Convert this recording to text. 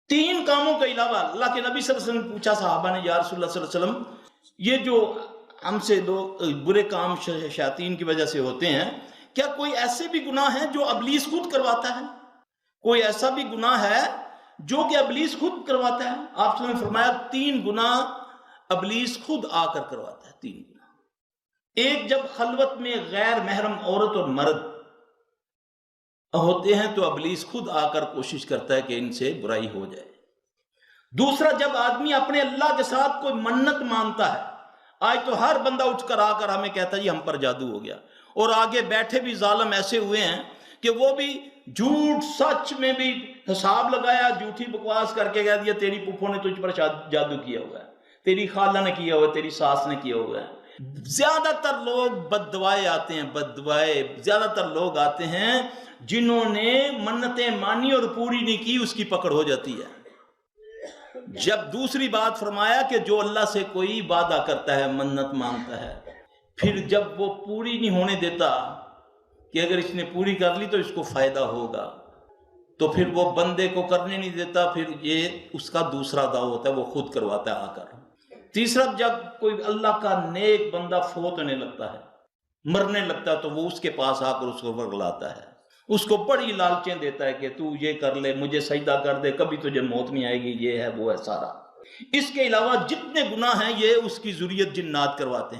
تین کاموں کے علاوہ اللہ کے نبی صلی اللہ علیہ وسلم نے پوچھا صحابہ نے، یا رسول اللہ صلی اللہ علیہ وسلم، یہ جو ہم سے لوگ برے کام شیاطین کی وجہ سے ہوتے ہیں، کیا کوئی ایسے بھی گناہ ہیں جو ابلیس خود کرواتا ہے؟ کوئی ایسا بھی گناہ ہے جو کہ ابلیس خود کرواتا ہے؟ آپ نے فرمایا تین گناہ ابلیس خود آ کر کرواتا ہے، تین گناہ۔ ایک، جب خلوت میں غیر محرم عورت اور مرد ہوتے ہیں تو ابلیس خود آ کر کوشش کرتا ہے کہ ان سے برائی ہو جائے۔ دوسرا، جب آدمی اپنے اللہ کے ساتھ کوئی منت مانتا ہے، آج تو ہر بندہ اٹھ کر آ کر ہمیں کہتا ہے جی ہم پر جادو ہو گیا، اور آگے بیٹھے بھی ظالم ایسے ہوئے ہیں کہ وہ بھی جھوٹ سچ میں بھی حساب لگایا، جھوٹی بکواس کر کے کہہ دیا تیری پھوپھو نے تجھ پر جادو کیا ہوا ہے، تیری خالہ نے کیا ہوا ہے، تیری ساس نے کیا ہوا ہے۔ زیادہ تر لوگ بد دعائے آتے ہیں، بد دعائے زیادہ تر لوگ آتے ہیں جنہوں نے منتیں مانی اور پوری نہیں کی، اس کی پکڑ ہو جاتی ہے۔ جب دوسری بات فرمایا کہ جو اللہ سے کوئی وعدہ کرتا ہے، منت مانگتا ہے، پھر جب وہ پوری نہیں ہونے دیتا کہ اگر اس نے پوری کر لی تو اس کو فائدہ ہوگا، تو پھر وہ بندے کو کرنے نہیں دیتا، پھر یہ اس کا دوسرا داؤ ہوتا ہے، وہ خود کرواتا ہے آ کر۔ تیسرا، جب کوئی اللہ کا نیک بندہ فوت ہونے لگتا ہے، مرنے لگتا ہے، تو وہ اس کے پاس آ کر اس کو ورگلاتا ہے، اس کو بڑی لالچیں دیتا ہے کہ تو یہ کر لے، مجھے سجدہ کر دے، کبھی تجھے موت نہیں آئے گی، یہ ہے وہ ہے سارا۔ اس کے علاوہ جتنے گناہ ہیں یہ اس کی ذریت جنات کرواتے ہیں۔